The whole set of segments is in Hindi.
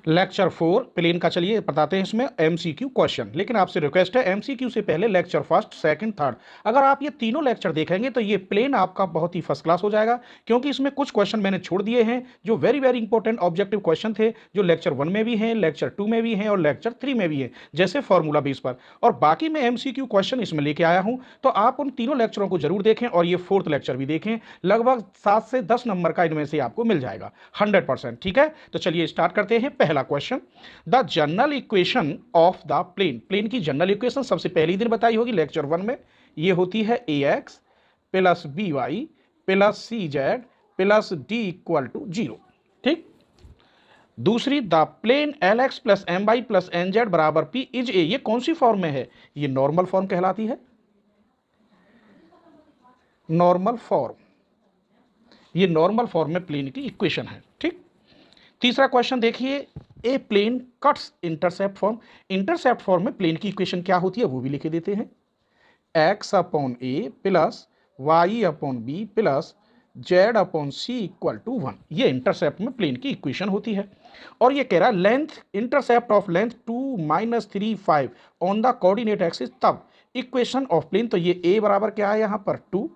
लेक्चर 4 प्लेन का। चलिए बताते हैं इसमें एमसीक्यू क्वेश्चन, लेकिन आपसे रिक्वेस्ट है एमसीक्यू से पहले लेक्चर फर्स्ट, सेकंड, थर्ड अगर आप ये तीनों लेक्चर देखेंगे तो ये प्लेन आपका बहुत ही फर्स्ट क्लास हो जाएगा, क्योंकि इसमें कुछ क्वेश्चन मैंने छोड़ दिए हैं जो very very important objective question थे, जो लेक्चर 1 में भी हैं, लेक्चर 2 में भी हैं और लेक्चर 3 में भी हैं, जैसे फॉर्मूला बेस पर। और बाकी मैं एमसीक्यू क्वेश्चन इसमें लेके आया हूं, तो आप उन तीनों लेक्चरों को जरूर देखें और ये फोर्थ लेक्चर भी देखें। लगभग 7 से 10 नंबर का इनमें से आपको मिल जाएगा 100%। ठीक है, तो चलिए स्टार्ट करते हैं। पहला question, the general equation of the plane. Plane की जनरल इक्वेशन सबसे पहली दिन बताई होगी लेक्चर 1 में, ये होती है A X plus B Y plus C Z plus D equal to 0। ठीक। दूसरी, the plane L X plus M Y plus N Z बराबर पी इज ए, ये कौन सी फॉर्म में है? ये नॉर्मल फॉर्म कहलाती है, नॉर्मल फॉर्म। ये नॉर्मल फॉर्म में प्लेन की इक्वेशन है। ठीक। तीसरा क्वेश्चन देखिए, a plane cuts intercept form. Intercept form में प्लेन की इक्वेशन क्या होती है वो भी लिख देते हैं, X upon A plus Y upon B plus Z upon C equal to 1। ये इंटरसेप्ट में प्लेन की इक्वेशन होती है। और ये कह रहा है length, intercept of length 2 - 3 5 on the coordinate axis, तब इक्वेशन ऑफ प्लेन। तो ये ए बराबर क्या है यहाँ पर 2,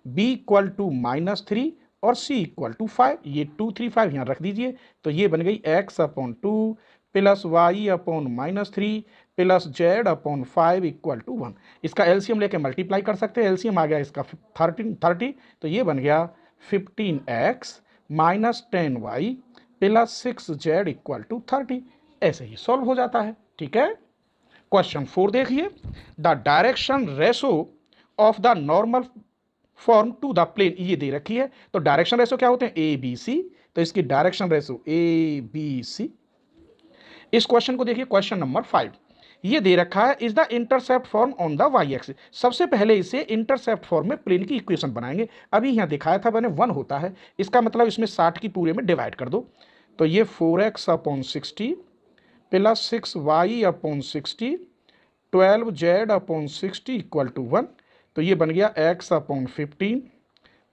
बी इक्वल टू -3 और सी इक्वल टू 5। ये 2 3 5 यहाँ रख दीजिए, तो ये बन गई X upon 2 plus Y upon -3 plus Z upon 5 equal to 1। इसका एलसीएम लेके मल्टीप्लाई कर सकते हैं, एलसीएम आ गया इसका 30, तो ये बन गया 15x minus 10y plus 6z equal to 30। ऐसे ही सॉल्व हो जाता है। ठीक है। क्वेश्चन 4 देखिए, the direction ratio of the normal form to the plane, ये दे रखी है। तो डायरेक्शन रेशो क्या होते हैं? ए बी सी, तो इसकी direction ratio A B C. इस क्वेश्चन को देखिए, क्वेश्चन नंबर 5, ये दे रखा है is the intercept form on the Y axis. सबसे पहले इसे इंटरसेप्ट फॉर्म में प्लेन की इक्वेशन बनाएंगे। अभी यहाँ दिखाया था मैंने 1 होता है, इसका मतलब इसमें 60 की पूरे में डिवाइड कर दो, तो ये 4x upon 60 plus 6y upon 60 12z upon 60 equal to 1। तो ये बन गया x upon 15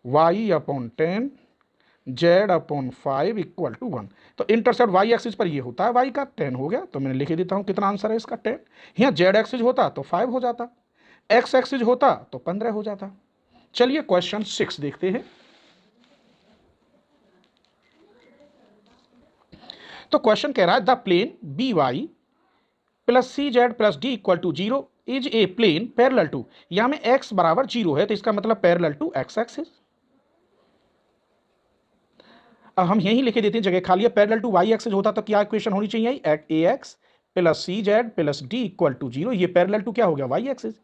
y upon 10 Z upon 5 equal to 1। तो इंटरसेप्ट वाई एक्सिस पर ये होता है वाई का 10 हो गया, तो मैंने लिख देता हूं कितना आंसर है इसका 10। यहाँ जेड एक्सिस होता तो 5 हो जाता, एक्स एक्सिस होता तो 15 हो जाता। चलिए क्वेश्चन 6 देखते हैं। तो क्वेश्चन कह रहा है the plane B Y plus C Z plus D equal to 0 is a plane parallel to, यहां में एक्स बराबर 0 है तो इसका मतलब पैरेलल टू एक्स एक्सिस। अब हम यही लिखे देते हैं, जगह खाली है, पैरेलल टू वाई एक्सिस होता तो क्या इक्वेशन होनी चाहिए? A X plus C Z plus D equal to 0। ये पैरेलल टू क्या हो गया? Y axis.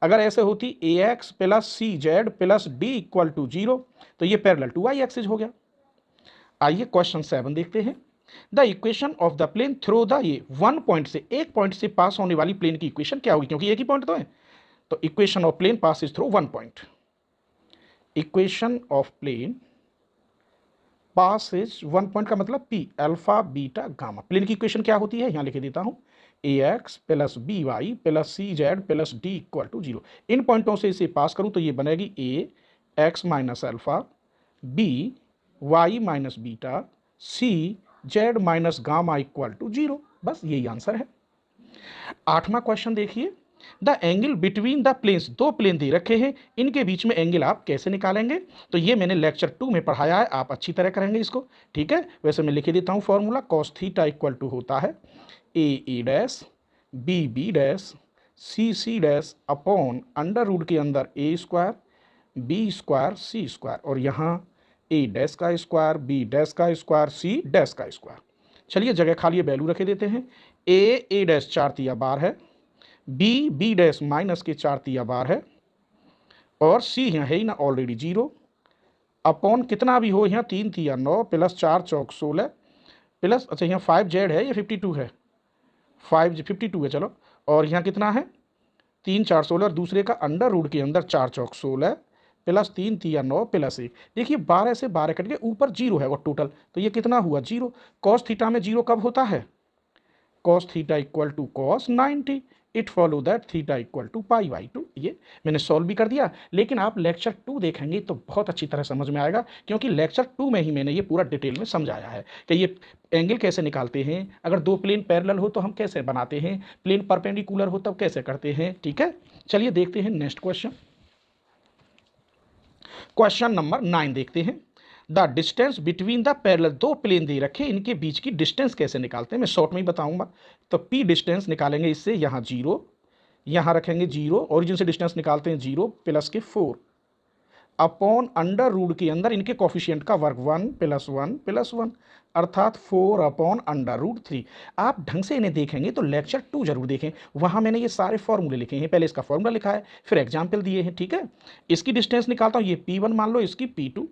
अगर ऐसे होती A X plus C Z plus D equal to 0, तो ये पैरेलल टू वाई एक्सिस हो गया। आइए क्वेश्चन 7 देखते हैं। The equation of the plane through the, ये 1 पॉइंट से, एक पॉइंट से पास होने वाली प्लेन की इक्वेशन क्या होगी? क्योंकि एक ही पॉइंट तो है, तो equation of plane passes through 1 point. Equation of plane passes 1 point का मतलब P alpha beta gamma. Plane की इक्वेशन क्या होती है? यहां लिख देता हूं, A X plus B Y plus C Z plus D equal to 0। इन पॉइंटों से इसे पास करूं तो ये बनेगी A X minus alpha, B Y minus beta, C Z minus gamma equal to 0। बस यही आंसर है। 8वां क्वेश्चन देखिए, the angle between the planes, दो प्लेन दे रखे हैं, इनके बीच में एंगल आप कैसे निकालेंगे? तो ये मैंने लेक्चर 2 में पढ़ाया है, आप अच्छी तरह करेंगे इसको। ठीक है, वैसे मैं लिख देता हूं formula, cos theta equal to होता है A dash B B dash C C dash upon under root के अंदर A square B square C square, और यहाँ ए डैश का स्क्वायर बी डैश का स्क्वायर सी डैश का स्क्वायर। चलिए जगह खाली वैल्यू रखे देते हैं। ए डैश 4 तिया 12 है, बी बी डैश माइनस के 4 तिया 12 है, और सी यहाँ है ही ना ऑलरेडी 0, अपॉन कितना भी हो यहाँ 3 तिया 9 प्लस 4 चौक 16 प्लस, अच्छा यहाँ 5 जेड है, ये 52 है, 52 है चलो, और यहाँ कितना है 3 4 16, और दूसरे का अंडर रूट के अंदर 4 चौक 16 प्लस 3 तिया 9 प्लस 1। देखिए 12 से 12 कट के ऊपर 0 है वो टोटल, तो ये कितना हुआ 0। कॉस थीटा में 0 कब होता है? cos theta equal to cos 90, it follow that theta equal to pi by 2। ये मैंने सॉल्व भी कर दिया, लेकिन आप लेक्चर 2 देखेंगे तो बहुत अच्छी तरह समझ में आएगा, क्योंकि लेक्चर 2 में ही मैंने ये पूरा डिटेल में समझाया है कि ये एंगल कैसे निकालते हैं, अगर दो प्लेन पैरेलल हो तो हम कैसे बनाते हैं, प्लेन परपेंडिकुलर हो तब कैसे करते हैं। ठीक है, चलिए देखते हैं नेक्स्ट क्वेश्चन। क्वेश्चन नंबर 9 देखते हैं। The distance between the parallel, दो प्लेन दे रखे, इनके बीच की डिस्टेंस कैसे निकालते हैं, मैं शॉर्ट में ही बताऊंगा। तो पी डिस्टेंस निकालेंगे इससे, यहाँ 0, यहाँ रखेंगे 0, ओरिजिन से डिस्टेंस निकालते हैं 0 प्लस के 4 अपॉन अंडर रूट के अंदर इनके कोफिशिएंट का वर्ग 1 प्लस 1 प्लस 1, अर्थात 4 अपॉन अंडर रूट 3। आप ढंग से इन्हें देखेंगे तो लेक्चर 2 जरूर देखें, वहाँ मैंने ये सारे फॉर्मूले लिखे हैं, पहले इसका फॉर्मूला लिखा है, फिर एग्जाम्पल दिए हैं। ठीक है, इसकी डिस्टेंस निकालता हूँ, ये P1 मान लो, इसकी P2,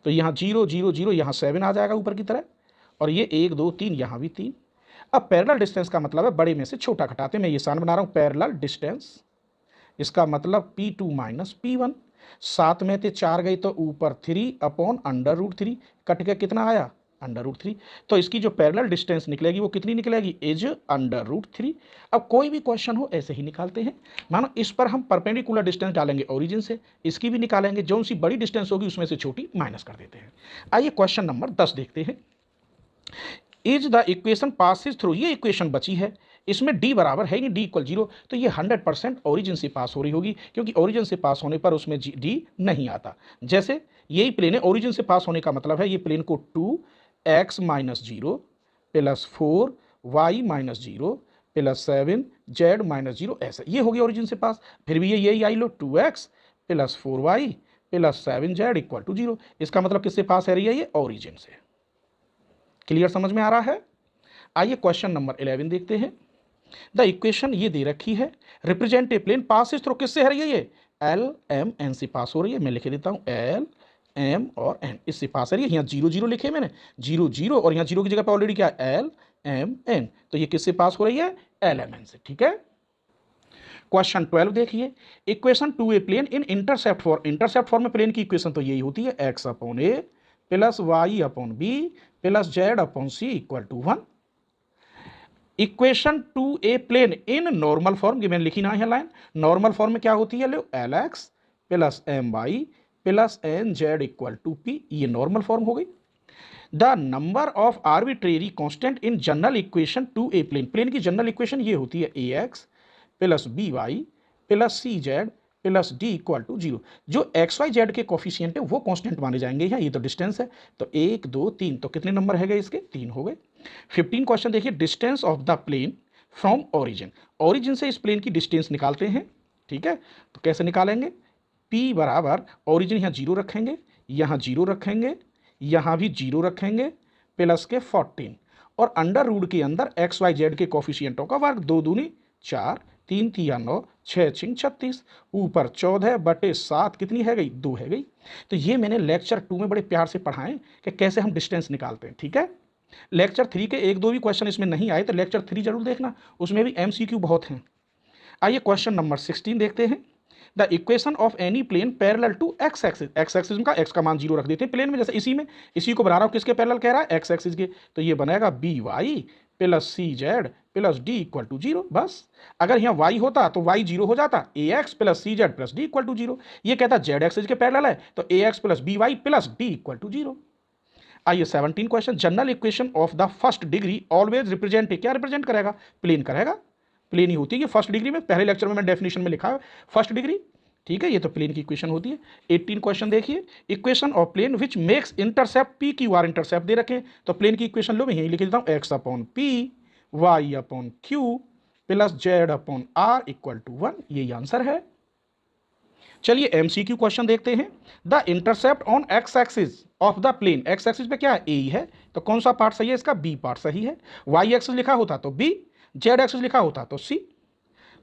तो यहाँ 0 0 0, यहाँ 7 आ जाएगा ऊपर की तरह, और ये 1 2 3, यहाँ भी 3। अब पैरेलल डिस्टेंस का मतलब है बड़े में से छोटा घटाते, मैं ये सान बना रहा हूँ पैरेलल डिस्टेंस, इसका मतलब P2 माइनस P1, 7 में से 4 गई तो ऊपर 3 अपॉन अंडर रूट 3, कट के कितना आया अंडर रूट 3। तो इसकी जो पैरेलल डिस्टेंस निकलेगी वो कितनी निकलेगी, इज अंडर रूट 3। अब कोई भी क्वेश्चन हो ऐसे ही निकालते हैं, मानो इस पर हम परपेंडिकुलर डिस्टेंस डालेंगे ओरिजिन से, इसकी भी निकालेंगे, जो सी बड़ी डिस्टेंस होगी उसमें से छोटी माइनस कर देते हैं। आइए क्वेश्चन नंबर 10 देखते हैं। Is the equation passes through, ये इक्वेशन बची है, इसमें d बराबर है नहीं, d इक्वल 0, तो ये 100% ओरिजिन से पास हो रही होगी, क्योंकि ओरिजिन से पास होने पर उसमें d नहीं आता। जैसे यही प्लेन है, ओरिजिन से पास होने का मतलब है ये प्लेन को 2x minus 0 plus 4y minus 0 plus 7z minus 0, ऐसा ये हो गया ओरिजिन से पास। फिर भी ये यही आई लो 2x plus 4y plus 7z equal to 0, इसका मतलब किससे पास है रही है, ये ओरिजिन से। क्लियर, समझ में आ रहा है। आइए क्वेश्चन नंबर 11 देखते हैं। द इक्वेशन ये दे रखी है, represent a plane passes through, किससे है रही है ये, एल एम एन से पास हो रही है। मैं लिख देता हूँ एल एम और एन, इससे पास है रही है। यहाँ 0 0 लिखे मैंने, 0 0, और यहाँ 0 की जगह पे ऑलरेडी क्या है एल एम एन, तो ये किससे पास हो रही है, एल एम एन से। ठीक है, क्वेश्चन 12 देखिए। Equation to a plane in intercept form, intercept form में प्लेन की इक्वेशन तो यही होती है, x upon A plus Y upon B plus Z upon C equal to 1। Equation to a plane in normal form, की मैंने लिखी ना है लाइन, नॉर्मल फॉर्म में क्या होती है, लो L X plus M Y plus N Z equal to P, ये नॉर्मल फॉर्म हो गई। The number of arbitrary constant in general equation to a plane, plane की जनरल इक्वेशन ये होती है A X plus B Y plus C Z plus D equal to 0। जो एक्स वाई जेड के कोफिशिएंट है वो कांस्टेंट माने जाएंगे, यहाँ ये तो डिस्टेंस है, तो 1 2 3, तो कितने नंबर है गए इसके, 3 हो गए। 15 क्वेश्चन देखिए, distance of the plane from origin, origin से इस प्लेन की डिस्टेंस निकालते हैं। ठीक है, तो कैसे निकालेंगे, P बराबर ओरिजिन, यहाँ 0 रखेंगे, यहाँ 0 रखेंगे, यहाँ भी 0 रखेंगे, प्लस के 14, और अंडर रूट के अंदर एक्स वाई जेड के कोफिशिएंटों का वर्ग, 2 दूनी 4, 3 तिया 9, 6 छिंग 36, ऊपर 14 बटे 7 कितनी है गई, 2 है गई। तो ये मैंने लेक्चर 2 में बड़े प्यार से पढ़ाएं कि कैसे हम डिस्टेंस निकालते हैं। ठीक है, लेक्चर 3 के 1 2 भी क्वेश्चन इसमें नहीं आए तो लेक्चर 3 जरूर देखना, उसमें भी MCQ बहुत हैं। आइए क्वेश्चन नंबर 16 देखते हैं। The equation of any plane parallel to x axis, x axis का एक्स का मान 0 रख देते हैं प्लेन में, जैसे इसी में, इसी को बना रहा हूँ किसके पैरेलल कह रहा है, एक्स एक्सिस के, तो ये बनेगा b Y plus C Z plus D equal to 0। बस, अगर यहाँ y होता तो y 0 हो जाता, A X plus C Z plus D equal to 0। ये कहता जेड एक्सिस के पैरेलल है, तो A X plus B Y plus D equal to 0। आइए 17 question, general equation of the first degree always represent, क्या रिप्रेजेंट करेगा, प्लेन करेगा, प्लेन ही होती है फर्स्ट डिग्री में, पहले लेक्चर में मैं डेफिनेशन में लिखा है फर्स्ट डिग्री। ठीक है, ये तो प्लेन की इक्वेशन होती है। 18 क्वेश्चन देखिए, equation of plane which makes intercept P Q R, intercept दे रखे, तो प्लेन की इक्वेशन लो मैं यही लिख देता हूँ, x upon p y upon q plus Z upon r equal to 1, यही आंसर है। चलिए MCQ क्वेश्चन देखते हैं। The intercept on x axis of the plane, x axis पे क्या है, ए है, तो कौन सा पार्ट सही है इसका, बी पार्ट सही है। वाई एक्सिस लिखा होता तो बी, जेड एक्सिस लिखा होता तो सी।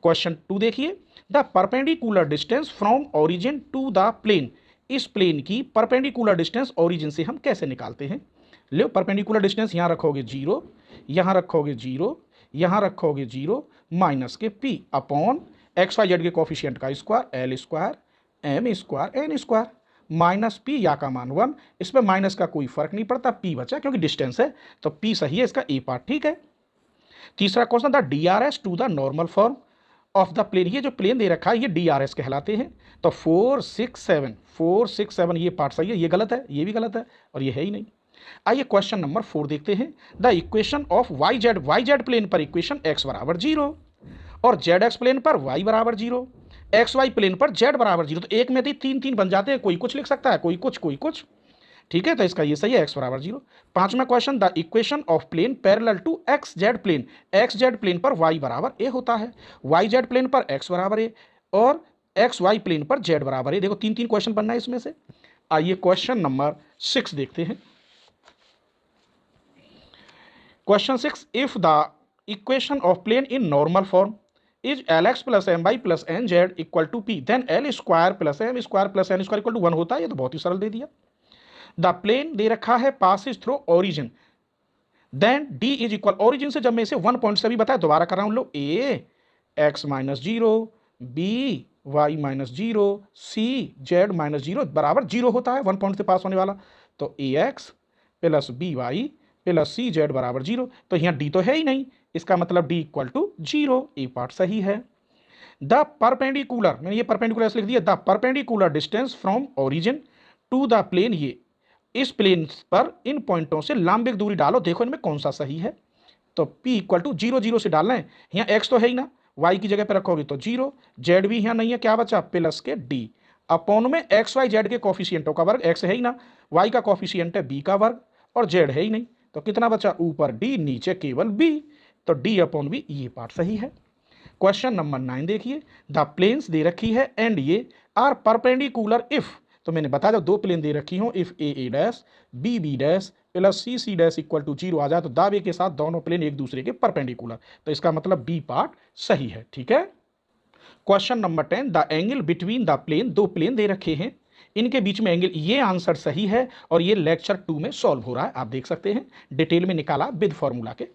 क्वेश्चन 2 देखिए, the perpendicular distance from origin to the plane, इस प्लेन की परपेंडिकुलर डिस्टेंस ओरिजिन से हम कैसे निकालते हैं। लो परपेंडिकुलर डिस्टेंस, यहाँ रखोगे 0, यहाँ रखोगे 0, यहाँ रखोगे 0, माइनस के p upon x Y Z के कोफिशिएंट का square, l square m square n square, minus p या का मान 1, इस पर माइनस का कोई फर्क नहीं पड़ता, p बचा क्योंकि डिस्टेंस है, तो p सही है इसका ए पार्ट। ठीक है, तीसरा question, the DRS to the normal form of the plane, ये जो प्लेन दे रखा है ये DRS कहलाते हैं। तो 4 6 7 ये पार्ट सही है, ये गलत है, ये भी गलत है और ये है ही नहीं। आइए क्वेश्चन नंबर 4 देखते हैं। The equation of YZ plane पर इक्वेशन x बराबर 0 और ZX प्लेन पर y बराबर 0, XY प्लेन पर z बराबर 0। तो एक में थी 3 3 बन जाते हैं, कोई कुछ लिख सकता है, कोई कुछ। ठीक है, तो इसका ये सही है, x बराबर 0। पांचवा question, the equation of plane parallel to XZ plane, XZ plane पर y बराबर a होता है, YZ प्लेन पर x बराबर a और XY प्लेन पर z बराबर a। देखो 3 3 क्वेश्चन बनना है इसमें से। आइए क्वेश्चन नंबर 6 देखते हैं। Question 6, if the equation of plane in normal form is LX plus MY plus NZ equal to P, then L square plus M square plus N square equal to 1 होता है। ये तो बहुत ही सरल दे दिया। द प्लेन दे रखा है passes through origin, then D is equal, origin से जब मैं इसे 1 पॉइंट से भी बताया, दोबारा कर रहा हूं, लो A x minus 0, B y minus 0, C z minus 0 बराबर 0 होता है, 1 पॉइंट से पास होने वाला। तो AX plus BY plus CZ बराबर 0। तो यहाँ D तो है ही नहीं, इसका मतलब D equal to 0, a part सही है। द परपेंडिकुलर, मैंने ये परपेंडिकुलर लिख दिया, the perpendicular distance from origin to the plane, ये इस प्लेन पर इन पॉइंटों से लंबिक दूरी डालो, देखो इनमें कौन सा सही है। तो P इक्वल टू 0 0 से डालना है, यहाँ x तो है ही ना, y की जगह पे रखोगे तो 0, z भी यहाँ नहीं है, क्या बचा प्लस के d अपॉन में XYZ के कॉफिशिएंटों का वर्ग, x है ही ना, y का कॉफिशिएंट है b का वर्ग और z है ही नहीं, तो कितना बचा ऊपर d नीचे केवल b, तो d अपॉन b, ये पार्ट सही है। क्वेश्चन नंबर 9 देखिए, द प्लेन्स दे रखी है एंड ये आर परपेंडिकुलर इफ, तो मैंने बताया जब दो प्लेन दे रखी हो, if a dash B B dash plus c C dash equal to 0 आ जाए तो दावे के साथ दोनों प्लेन एक दूसरे के परपेंडिकुलर, तो इसका मतलब बी पार्ट सही है। ठीक है। Question number 10, the angle between the plane, दो प्लेन दे रखे हैं, इनके बीच में एंगल, ये आंसर सही है और ये लेक्चर 2 में सॉल्व हो रहा है, आप देख सकते हैं डिटेल में निकाला विद फॉर्मूला के।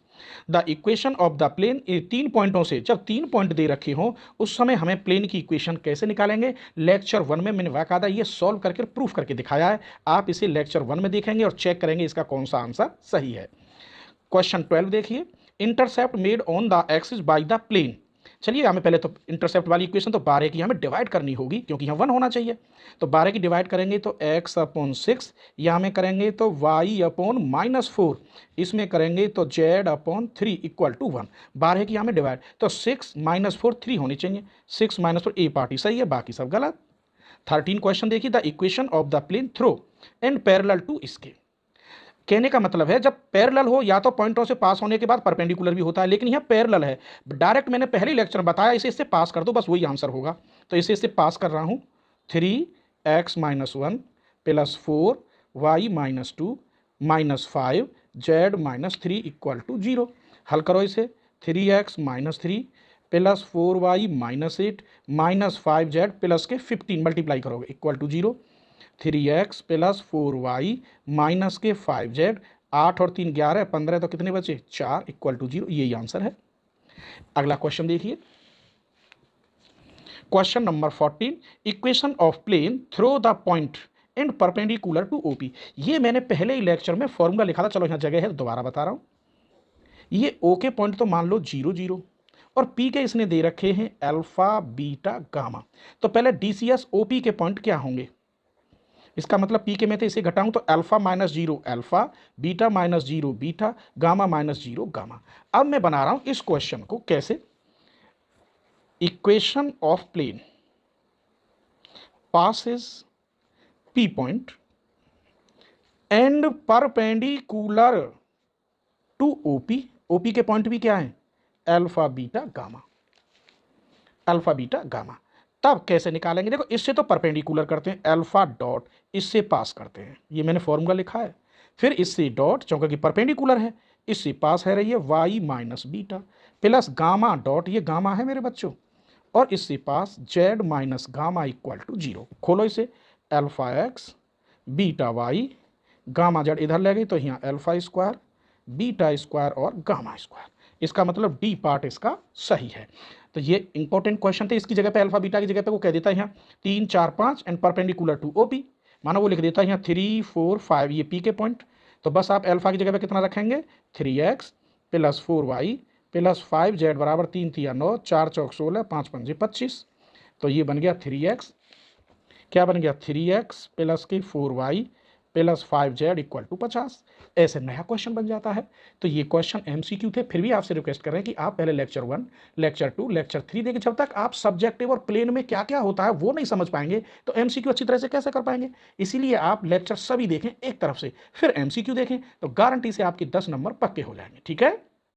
The equation of the plane, 3 पॉइंटों से, जब 3 पॉइंट दे रखे हो उस समय हमें प्लेन की इक्वेशन कैसे निकालेंगे, लेक्चर 1 में मैंने बाकायदा ये सॉल्व करके प्रूफ करके दिखाया है, आप इसे लेक्चर 1 में देखेंगे और चेक करेंगे इसका कौन सा आंसर सही है। क्वेश्चन 12 देखिए, intercept made on the axis by the plane, चलिए हमें पहले तो इंटरसेप्ट वाली इक्वेशन तो 12 की हमें डिवाइड करनी होगी क्योंकि यहाँ 1 होना चाहिए, तो 12 की डिवाइड करेंगे तो x अपॉन 6, यहाँ में करेंगे तो y अपॉन -4, इसमें करेंगे तो z अपॉन 3 इक्वल टू 1। 12 की यहाँ में डिवाइड, तो 6 - 4 3 होनी चाहिए, 6 - 4 ए पार्टी सही है, बाकी सब गलत। 13 क्वेश्चन देखिए, the equation of the plane through and parallel to, इसके कहने का मतलब है जब पैरेलल हो या तो पॉइंटों से पास होने के बाद परपेंडिकुलर भी होता है, लेकिन यहाँ पैरेलल है, डायरेक्ट मैंने पहले लेक्चर में बताया, इसे इससे पास कर दो बस वही आंसर होगा, तो इसे इससे पास कर रहा हूँ। 3x - 1 plus 4y - 2 - 5 z - 3 equal to 0। हल करो इसे, 3x - 3 plus 4y - 8 - 5z plus के 15 मल्टीप्लाई करोगे equal to 0। 3x plus 4y minus के 5z, 8 और 3 11, 15 तो कितने बचे 4 इक्वल टू 0, यही आंसर है। अगला क्वेश्चन देखिए, question number 14, equation of plane through the point and perpendicular to OP, ये मैंने पहले ही लेक्चर में फॉर्मूला लिखा था, चलो यहाँ जगह है तो दोबारा बता रहा हूँ। ये ओ के पॉइंट तो मान लो 0 0 और पी के इसने दे रखे हैं अल्फा बीटा गामा, तो पहले DCS OP के पॉइंट क्या होंगे, इसका मतलब पी के में थे इसे घटाऊं तो alpha -0 alpha, beta -0 beta, gamma -0 gamma. अब मैं बना रहा हूं इस क्वेश्चन को कैसे, equation of plane passes P point and perpendicular to OP, OP के पॉइंट भी क्या है alpha beta gamma, alpha beta gamma. तब कैसे निकालेंगे, देखो इससे तो परपेंडिकुलर करते हैं, अल्फा डॉट इससे पास करते हैं, ये मैंने फॉर्मूला लिखा है, फिर इससे डॉट चूंकि परपेंडिकुलर है इससे पास है रही है y minus beta plus gamma dot, ये गामा है मेरे बच्चों, और इससे पास z minus gamma equal to 0। खोलो इसे, alpha x beta y, gamma z इधर ले गई तो यहाँ अल्फा स्क्वायर बीटा स्क्वायर और गामा स्क्वायर, इसका मतलब डी पार्ट इसका सही है। तो ये इंपॉर्टेंट क्वेश्चन थे, इसकी जगह पे अल्फा बीटा की जगह पे वो कह देता है यहाँ 3 4 5 एंड परपेंडिकुलर टू ओपी, मानो वो लिख देता है यहाँ 3 4 5 ये पी के पॉइंट, तो बस आप अल्फा की जगह पे कितना रखेंगे 3x plus 4y plus 5z बराबर 3 तिया 9, 4 चौक 16, 5 पंजे 25। तो ये बन गया 3x, क्या बन गया 3x प्लस के 4y plus 5z equal to 50। ऐसे नया क्वेश्चन बन जाता है। तो ये क्वेश्चन एमसीक्यू थे, फिर भी आपसे रिक्वेस्ट कर रहे हैं कि आप पहले लेक्चर 1, लेक्चर 2, लेक्चर 3 देखें। जब तक आप सब्जेक्टिव और प्लेन में क्या क्या होता है वो नहीं समझ पाएंगे तो एमसीक्यू अच्छी तरह से कैसे कर पाएंगे। इसीलिए आप लेक्चर सभी देखें एक तरफ से, फिर एमसीक्यू देखें, तो गारंटी से आपके 10 नंबर पक्के हो जाएंगे। ठीक है।